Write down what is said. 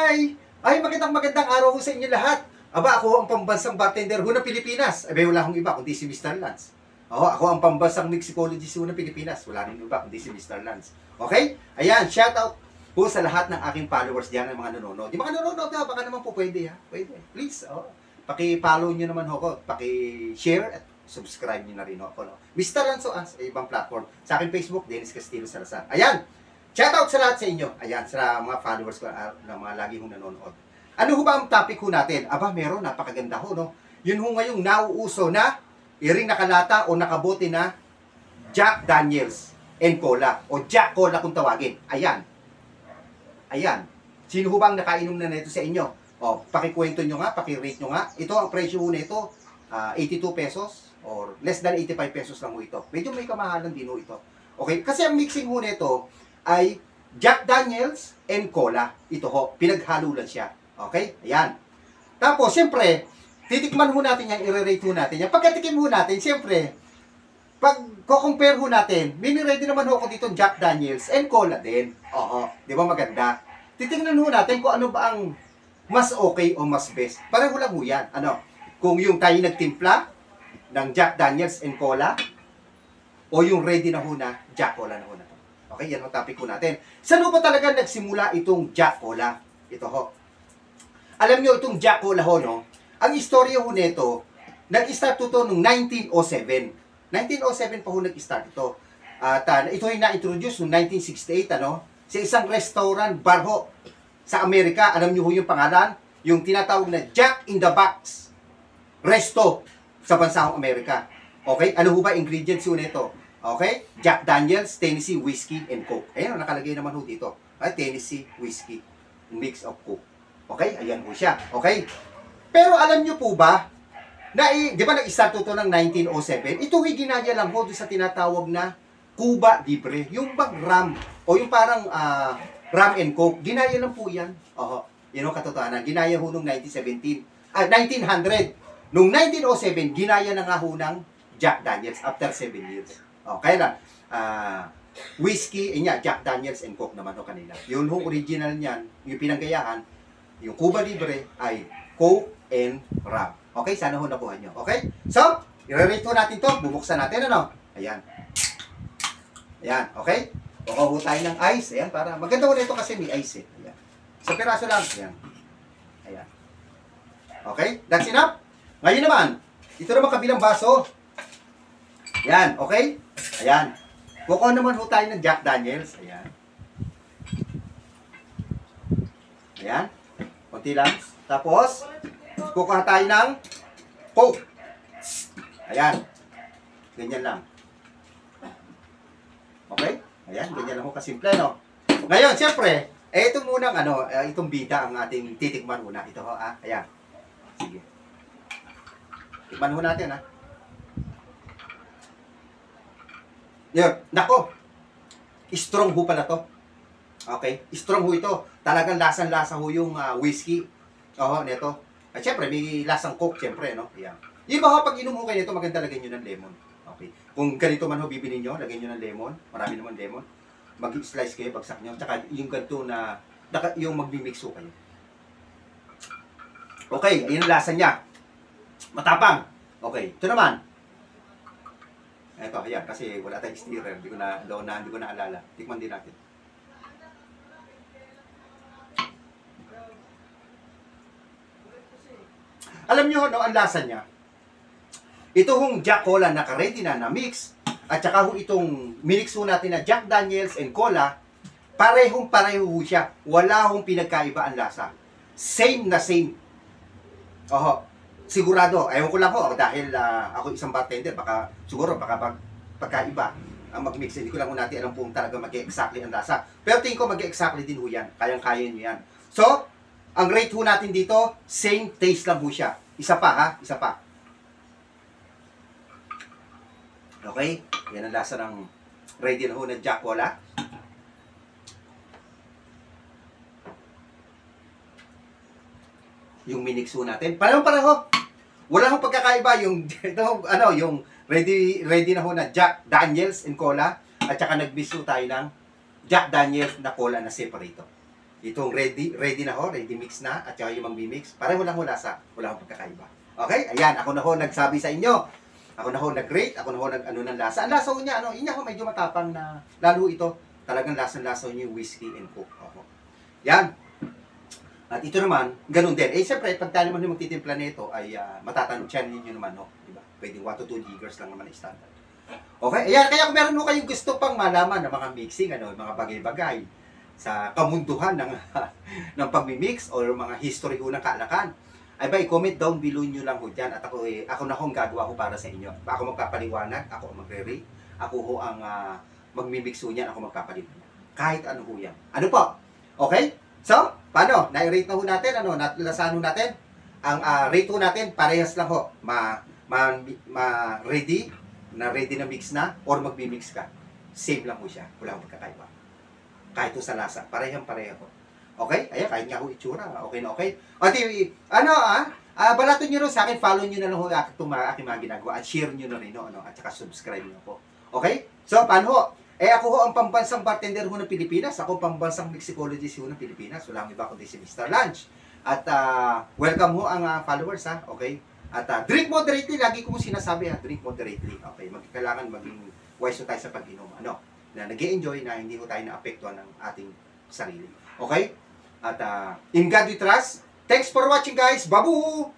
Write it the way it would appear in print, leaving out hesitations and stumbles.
Hi! Ay, magandang araw ho sa inyo lahat. Aba, ako ang pambansang bartender ho ng Pilipinas. Abay, wala akong iba kundi si Mr. Lance. Ako ang pambansang mixicologist ho ng Pilipinas. Wala rin iba kundi si Mr. Lance. Okay? Ayan, shout out po sa lahat ng aking followers diyan, ng mga nanonood. Yung mga nanonood ha, baka naman po pwede ha. Pwede. Please, paki-follow nyo naman ho ko. Paki-share at subscribe nyo na rin ako. No? Mr. Lance sa ibang platform. Sa akin Facebook, Dennis Castillo Salazar. Ayan! Shoutout sa lahat sa inyo. Ayan, sa mga followers ko na mga lagi hong nanonood. Ano ho ba ang topic ho natin? Aba, meron, napakaganda ho, no? Yun ho ngayong nauuso na iring nakalata o nakabote na Jack Daniels and Cola. O Jack Cola kung tawagin. Ayan. Ayan. Sino ho ba ang nakainom na nito sa inyo? O, pakikwento nyo nga, pakirate nyo nga. Ito, ang presyo ho nito, 82 pesos or less than 85 pesos lang ho ito. Medyo may kamahalan din ho ito. Okay? Kasi ang mixing ho nito ay Jack Daniels and Cola. Ito ho, pinaghalo lang siya. Okay? Ayan. Tapos, siyempre, titikman ho natin yan, i-rate ho natin yan. Pagkatikim ho natin, siyempre, pag ko-compare ho natin, mini-ready naman ho ako dito Jack Daniels and Cola din. Oo. Di ba maganda? Titingnan ho natin kung ano ba ang mas okay o mas best. Pareho lang ho yan. Ano? Kung yung tayo nagtimpla ng Jack Daniels and Cola o yung ready na ho na Jack Cola na ho na. Okay, yan ang topic ko natin. Saan ho ba talaga nagsimula itong Jack Cola? Ito ho. Alam nyo, itong Jack Cola ho, no? Ang istorya ho nito, nag-start ito noong 1907. 1907 pa ho nag-start ito. At ito ay na-introduce noong 1968, ano? Sa isang restaurant, bar ho, sa Amerika. Alam nyo ho yung pangalan? Yung tinatawag na Jack in the Box Resto sa bansang Amerika. Okay? Ano ho ba ingredients ho nito? Okay? Jack Daniels, Tennessee Whiskey and Coke. Ayan, nakalagay naman ho dito. Ay, Tennessee Whiskey, mix of Coke. Okay? Ayan ho siya. Okay? Pero alam nyo po ba, na, di ba nag-start ito ng 1907? Ito ay ginaya lang ho sa tinatawag na Cuba Libre. Yung bang rum, o yung parang rum and Coke, ginaya lang po yan. Yan ang katotohanan. Ginaya ho noong 1900. Noong 1907, ginaya na nga ho ng Jack Daniels after 7 years. Kaya lang, whiskey, Jack Daniels and Coke naman o kanila. Yung original niyan, yung pinanggayahan, yung Cuba Libre ay Coke and rum. Okay, sana ho nakuha nyo. Okay? So, i-rate ho natin to. Bubuksan natin, ano? Ayan. Ayan, okay? Kukuha ho tayo ng ice. Ayan, para maganda ho na ito kasi may ice eh. Ayan. Sa piraso lang. Ayan. Ayan. Okay? That's enough. Ngayon naman, ito naman kabilang baso. Ayan, okay? Ayan. Kukuha naman ho tayo ng Jack Daniels. Ayan. Ayan. Kunti lang. Tapos, kukuha tayo ng Coke. Ayan. Ganyan lang. Okay? Ayan, ganyan lang ho kasimple, no? Ngayon, siyempre, ito munang, itong bida ang ating titikman muna. Ito ho, ayan. Sige. Tikman ho natin, Yun, nako. Strong ho pala to. Okay? Strong ho ito. Talagang lasang-lasa ho yung whiskey. Neto. At syempre, may lasang Coke, syempre, no? Ayan. Yung mga pag inom ho kayo nito, maganda lagyan nyo ng lemon. Okay? Kung ganito man ho bibili nyo, lagyan nyo ng lemon. Marami naman lemon. Mag-slice kayo, bagsak nyo. Tsaka yung ganito na, yung magmimix ho kayo. Okay, ayun ang lasa niya. Matapang. Okay, ito naman. Ito, ayan, kasi wala tayong stirrer. Hindi ko na alala. Tikman din natin. Alam nyo, no, ang lasa niya. Ito hong Jack Cola naka-ready na mix. At saka itong minix ho natin na Jack Daniels and Cola. Parehong-pareho siya. Wala hong pinagkaiba ang lasa. Same na same. Sigurado, ayaw ko lang ho, dahil ako isang bartender, baka pagkaiba ang mag-mix. Hindi ko lang natin alam kung talaga mag-exactly ang lasa. Pero tingin ko mag-exactly din ho yan. Kayang-kaya nyo yan. So, ang rate ho natin dito, same taste lang ho siya. Isa pa, isa pa. Okay? Yan ang lasa ng ready na ho na Jack Cola. Yung minix ho natin. Pareho-pareho. Wala hong pagkakaiba yung yung ready na ho na Jack Daniels and Cola at saka nag-mix ho tayo ng Jack Daniels na Cola na separate. Itong ready na ho, ready mix na, at saka yung mag-mix. Pareho lang ho lasa, wala akong pagkakaiba. Okay? Ayan, ako na ho nagsabi sa inyo. Ako na ho nag-rate, ako na ho nag-ano ng lasa. Ang lasa ho niya, yun ho medyo matapang na, lalo ito, talagang lasa-lasa niyo yung whiskey and coke. Yan. At ito naman, ganun din. Siyempre, pag tayo naman yung magtitimpla nito, ay matatansyan ninyo naman, no? Diba? Pwedeng 1 to 2 giggers lang naman standard. Okay? Ayan, kaya kung meron mo kayong gusto pang malaman ng mga mixing, mga bagay-bagay, sa kamunduhan ng ng pagmi-mix or mga history ho ng kaalakan, ay ba, i-comment down below nyo lang ho dyan at ako na ho ang gagawa ko para sa inyo. Ako magpapaliwanag, ako ang magre-rate, ako ho ang magmi-mix ho niyan, ako magpapaliwanag. Kahit ano ho yan. Ano po? Okay? So, paano? Na-rate na ho natin, nalasahan ho natin. Ang rate ho natin, parehas lang ho. Ready na mix na, or magmi-mix ka. Same lang ho siya. Wala akong pagkakaiba. Kahit ho sa lasa, parehang-pareho. Okay? Ayan, kahit nga ho itsura. Okay na okay? O, balato nyo rin sa akin, follow nyo na lang ho itong aking mga ginagawa, at share nyo na rin, at saka subscribe nyo po. Okay? So, paano ho? Ako ho ang pambansang bartender ho ng Pilipinas. Ako pambansang mixicologist ho ng Pilipinas. Wala akong iba kundi si Mr. Lunch. At welcome ho ang followers, ha? Okay? At drink moderately. Lagi ko mo sinasabi, ha? Drink moderately. Okay? Kailangan maging wise ho tayo sa pag-inom. Na nag-i-enjoy, na hindi ho tayo naapektuhan ng ating sarili. Okay? At in God we trust. Thanks for watching, guys. Babu!